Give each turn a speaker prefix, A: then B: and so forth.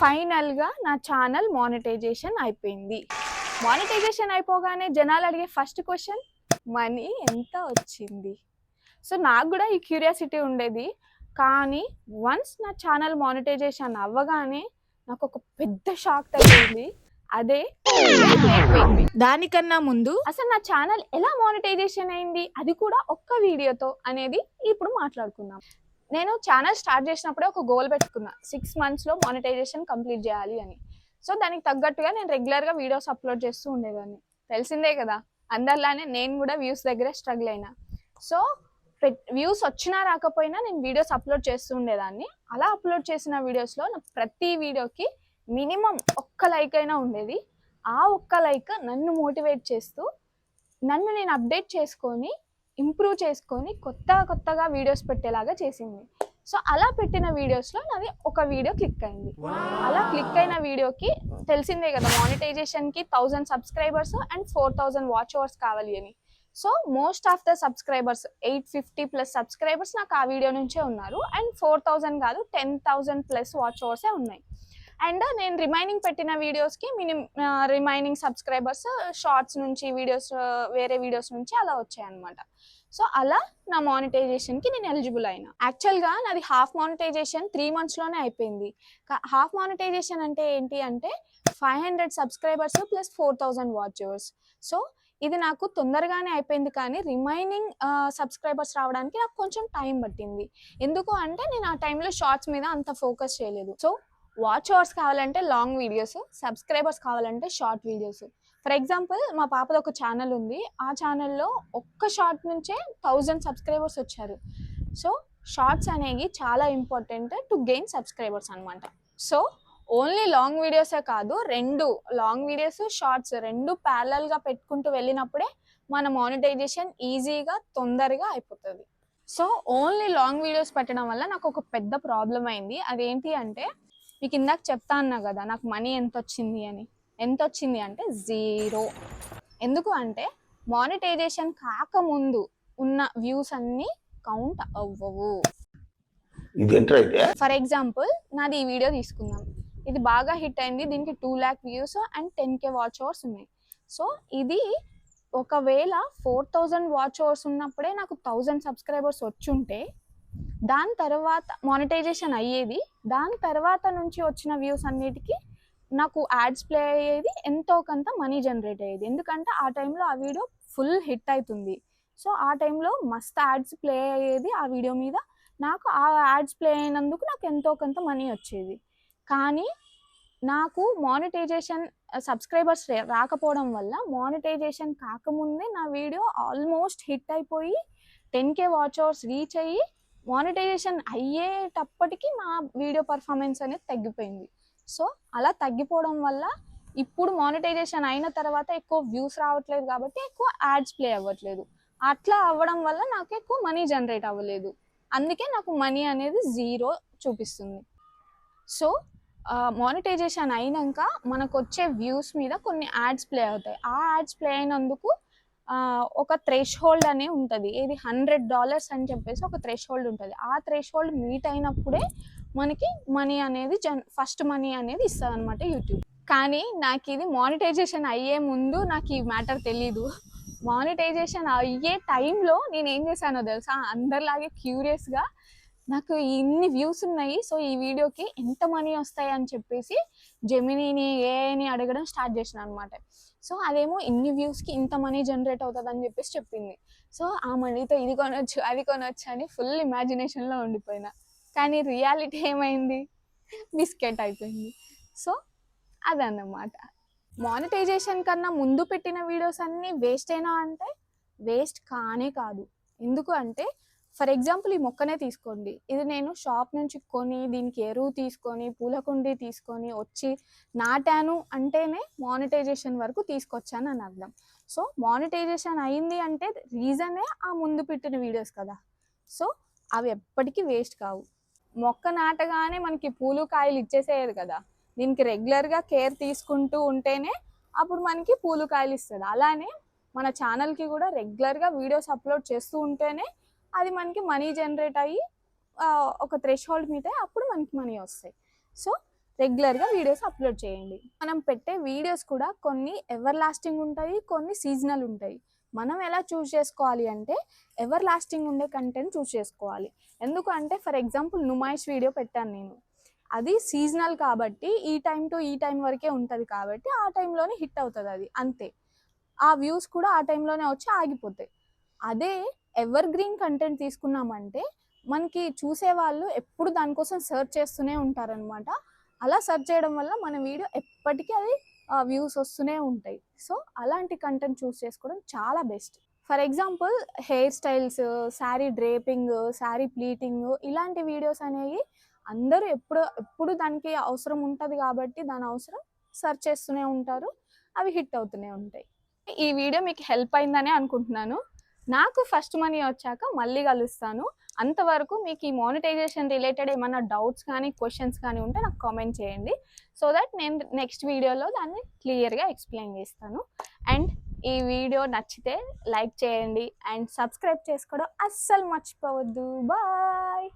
A: ఫైనల్గా నా channel monetization అయిపోయింది. మానిటైజేషన్ అయిపోగానే జనాలు అడిగే ఫస్ట్ క్వశ్చన్, మనీ ఎంత వచ్చింది? సో నాకు కూడా ఈ క్యూరియాసిటీ ఉండేది. కానీ వన్స్ నా ఛానల్ మానిటైజేషన్ అవ్వగానే నాకు ఒక పెద్ద షాక్ తగిలింది. అదే దానికన్నా ముందు అసలు నా ఛానల్ ఎలా మానిటైజేషన్ అయింది, అది కూడా ఒక్క వీడియోతో అనేది ఇప్పుడు మాట్లాడుకుందాం. నేను ఛానల్ స్టార్ట్ చేసినప్పుడే ఒక గోల్ పెట్టుకున్నా, 6 monthsలో మానిటైజేషన్ కంప్లీట్ చేయాలి అని. సో దానికి తగ్గట్టుగా నేను రెగ్యులర్గా వీడియోస్ అప్లోడ్ చేస్తూ ఉండేదాన్ని. తెలిసిందే కదా, అందరిలానే నేను కూడా వ్యూస్ దగ్గరే స్ట్రగుల్ అయినా. సో వ్యూస్ వచ్చినా రాకపోయినా నేను వీడియోస్ అప్లోడ్ చేస్తూ ఉండేదాన్ని. అలా అప్లోడ్ చేసిన వీడియోస్లో ప్రతి వీడియోకి మినిమం ఒక్క లైక్ అయినా ఉండేది. ఆ ఒక్క లైక్ నన్ను మోటివేట్ చేస్తూ నన్ను నేను అప్డేట్ చేసుకొని ఇంప్రూవ్ చేసుకొని కొత్తగా వీడియోస్ పెట్టేలాగా చేసింది. సో అలా పెట్టిన వీడియోస్లో నాది ఒక వీడియో క్లిక్ అయింది. అలా క్లిక్ అయిన వీడియోకి తెలిసిందే కదా, మానిటైజేషన్కి 1000 సబ్స్క్రైబర్స్ అండ్ 4000 వాచ్ అవర్స్ కావాలి అని. So most of the subscribers 850+ subscribers నాకు ఆ వీడియో నుంచే ఉన్నారు. అండ్ 4000 కాదు, 10,000+ వాచ్ అవర్సే ఉన్నాయి. అండ్ నేను రిమైనింగ్ పెట్టిన వీడియోస్కి రిమైనింగ్ సబ్స్క్రైబర్స్ షార్ట్స్ నుంచి వీడియోస్, వేరే వీడియోస్ నుంచి అలా వచ్చాయన్నమాట. సో అలా నా మానిటైజేషన్కి నేను ఎలిజిబుల్ అయినా. యాక్చువల్గా నాది హాఫ్ మానిటైజేషన్ 3 monthsలోనే అయిపోయింది. హాఫ్ మానిటైజేషన్ అంటే ఏంటి అంటే 500 subscribers plus 4000 watch hours. So ఇది నాకు తొందరగానే అయిపోయింది, కానీ రిమైనింగ్ సబ్స్క్రైబర్స్ రావడానికి నాకు కొంచెం టైం పట్టింది. ఎందుకు అంటే నేను ఆ టైంలో షార్ట్స్ మీద అంత ఫోకస్ చేయలేదు. సో వాచ్ అవర్స్ కావాలంటే లాంగ్ వీడియోస్, సబ్స్క్రైబర్స్ కావాలంటే షార్ట్ వీడియోస్. ఫర్ ఎగ్జాంపుల్ మా పాపది ఒక ఛానల్ ఉంది. ఆ ఛానల్లో ఒక్క షార్ట్ నుంచే 1000 సబ్స్క్రైబర్స్ వచ్చారు. సో షార్ట్స్ అనేవి చాలా ఇంపార్టెంట్ టు గెయిన్ సబ్స్క్రైబర్స్ అనమాట. సో ఓన్లీ లాంగ్ వీడియోసే కాదు, 2 లాంగ్ వీడియోస్ షార్ట్స్ 2 ప్యారలల్గా పెట్టుకుంటూ వెళ్ళినప్పుడే మన మానిటైజేషన్ ఈజీగా తొందరగా అయిపోతుంది. సో ఓన్లీ లాంగ్ వీడియోస్ పెట్టడం వల్ల నాకు ఒక పెద్ద ప్రాబ్లం అయింది. అదేంటి అంటే, మీకు ఇందాక చెప్తా అన్నా కదా నాకు మనీ ఎంత వచ్చింది అని. ఎంత వచ్చింది అంటే 0. ఎందుకు అంటే మానిటైజేషన్ కాకముందు ఉన్న వ్యూస్ అన్నీ కౌంట్ అవ్వవు. ఫర్ ఎగ్జాంపుల్ నాది ఈ వీడియో తీసుకుందాం, ఇది బాగా హిట్ అయింది, దీనికి 2 lakh views and 10K watch hours ఉన్నాయి. సో ఇది ఒకవేళ 4000 వాచ్ అవర్స్ ఉన్నప్పుడే నాకు 1000 సబ్స్క్రైబర్స్ వచ్చుంటే దాని తర్వాత మానిటైజేషన్ అయ్యేది. దాని తర్వాత నుంచి వచ్చిన వ్యూస్ అన్నిటికీ నాకు యాడ్స్ ప్లే అయ్యేది, ఎంతో కొంత మనీ జనరేట్ అయ్యేది. ఎందుకంటే ఆ టైంలో ఆ వీడియో ఫుల్ హిట్ అవుతుంది. సో ఆ టైంలో మస్తు యాడ్స్ ప్లే అయ్యేది ఆ వీడియో మీద. నాకు ఆ యాడ్స్ ప్లే అయినందుకు నాకు ఎంతో కొంత మనీ వచ్చేది. కానీ నాకు మానిటైజేషన్ సబ్స్క్రైబర్స్ రాకపోవడం వల్ల మానిటైజేషన్ కాకముందే నా వీడియో ఆల్మోస్ట్ హిట్ అయిపోయి 10K వాచ్ అవర్స్ రీచ్ అయ్యి మానిటైజేషన్ అయ్యేటప్పటికి నా వీడియో పర్ఫార్మెన్స్ అనేది తగ్గిపోయింది. సో అలా తగ్గిపోవడం వల్ల ఇప్పుడు మానిటైజేషన్ అయిన తర్వాత ఎక్కువ వ్యూస్ రావట్లేదు, కాబట్టి ఎక్కువ యాడ్స్ ప్లే అవ్వట్లేదు. అట్లా అవ్వడం వల్ల నాకు ఎక్కువ మనీ జనరేట్ అవ్వలేదు. అందుకే నాకు మనీ అనేది 0 చూపిస్తుంది. సో మానిటైజేషన్ అయినాక మనకు వచ్చే వ్యూస్ మీద కొన్ని యాడ్స్ ప్లే అవుతాయి. ఆ యాడ్స్ ప్లే అయినందుకు ఒక థ్రెష్ హోల్డ్ అనేది ఉంటుంది. ఇది $100 అని చెప్పేసి ఒక థ్రెష్ హోల్డ్ ఉంటుంది. ఆ థ్రెష్ హోల్డ్ మీట్ అయినప్పుడే మనకి మనీ అనేది ఫస్ట్ మనీ అనేది ఇస్తుంది అనమాట యూట్యూబ్. కానీ నాకు ఇది మానిటైజేషన్ అయ్యే ముందు నాకు ఈ మ్యాటర్ తెలీదు. మానిటైజేషన్ అయ్యే టైంలో నేను ఏం చేశానో తెలుసా, అందరిలాగే క్యూరియస్గా నాకు ఇన్ని వ్యూస్ ఉన్నాయి, సో ఈ వీడియోకి ఎంత మనీ వస్తాయి అని చెప్పేసి జెమినీని, ఏఐని అడగడం స్టార్ట్ చేసిన అనమాట. సో అదేమో ఇన్ని వ్యూస్కి ఇంత మనీ జనరేట్ అవుతుంది అని చెప్పేసి చెప్పింది. సో ఆ మనీతో ఇది కొనొచ్చు, అది కొనొచ్చు అని ఫుల్ ఇమాజినేషన్లో ఉండిపోయినా. కానీ రియాలిటీ ఏమైంది, బిస్కెట్ అయిపోయింది. సో అదన్నమాట. మానిటైజేషన్ కన్నా ముందు పెట్టిన వీడియోస్ అన్నీ వేస్ట్ అయినా అంటే వేస్ట్ కానే కాదు. ఎందుకు అంటే, ఫర్ ఎగ్జాంపుల్ ఈ మొక్కనే తీసుకోండి. ఇది నేను షాప్ నుంచి కొని, దీనికి ఎరువు తీసుకొని, పూలకుండి తీసుకొని వచ్చి నాటాను అంటేనే మానిటైజేషన్ వరకు తీసుకొచ్చాను అని అర్థం. సో మానిటైజేషన్ అయింది అంటే రీజనే ఆ ముందు పెట్టిన వీడియోస్ కదా. సో అవి ఎప్పటికీ వేస్ట్ కావు. మొక్క నాటగానే మనకి పూలు కాయలు ఇచ్చేసేది కదా, దీనికి రెగ్యులర్గా కేర్ తీసుకుంటూ ఉంటేనే అప్పుడు మనకి పూలు కాయలు ఇస్తుంది. అలానే మన ఛానల్కి కూడా రెగ్యులర్గా వీడియోస్ అప్లోడ్ చేస్తూ ఉంటేనే అది మనకి మనీ జనరేట్ అయ్యి ఒక థ్రెష్ హోల్డ్ మీద అప్పుడు మనకి మనీ వస్తాయి. సో రెగ్యులర్గా వీడియోస్ అప్లోడ్ చేయండి. మనం పెట్టే వీడియోస్ కూడా కొన్ని ఎవర్ లాస్టింగ్ ఉంటాయి, కొన్ని సీజనల్ ఉంటాయి. మనం ఎలా చూస్ చేసుకోవాలి అంటే ఎవర్ లాస్టింగ్ ఉండే కంటెంట్ చూస్ చేసుకోవాలి. ఎందుకు అంటే ఫర్ ఎగ్జాంపుల్ నుమాయిష్ వీడియో పెట్టాను నేను, అది సీజనల్ కాబట్టి ఈ టైం టు ఈ టైం వరకే ఉంటుంది కాబట్టి ఆ టైంలోనే హిట్ అవుతుంది, అది అంతే. ఆ వ్యూస్ కూడా ఆ టైంలోనే వచ్చి ఆగిపోతాయి. అదే ఎవర్ గ్రీన్ కంటెంట్ తీసుకున్నామంటే మనకి చూసేవాళ్ళు ఎప్పుడు దానికోసం సెర్చ్ చేస్తూనే ఉంటారనమాట. అలా సెర్చ్ చేయడం వల్ల మన వీడియో ఎప్పటికీ అది వ్యూస్ వస్తూనే ఉంటాయి. సో అలాంటి కంటెంట్ చూస్ చేసుకోవడం చాలా best. For example hair styles, sari draping, sari pleating, ఇలాంటి వీడియోస్ అనేవి అందరూ ఎప్పుడు దానికి అవసరం ఉంటుంది కాబట్టి దాని అవసరం సెర్చ్ చేస్తూనే ఉంటారు, అవి హిట్ అవుతూనే ఉంటాయి. ఈ వీడియో మీకు హెల్ప్ అయిందని అనుకుంటున్నాను. నాకు ఫస్ట్ మనీ వచ్చాక మళ్ళీ కలుస్తాను. అంతవరకు మీకు ఈ మానిటైజేషన్ రిలేటెడ్ ఏమైనా డౌట్స్ కానీ క్వశ్చన్స్ కానీ ఉంటే నాకు కామెంట్ చేయండి. సో దట్ నేను నెక్స్ట్ వీడియోలో దాన్ని క్లియర్గా ఎక్స్ప్లెయిన్ చేస్తాను. అండ్ ఈ వీడియో నచ్చితే లైక్ చేయండి అండ్ సబ్స్క్రైబ్ చేసుకోవడం అస్సలు మర్చిపోవద్దు. బాయ్.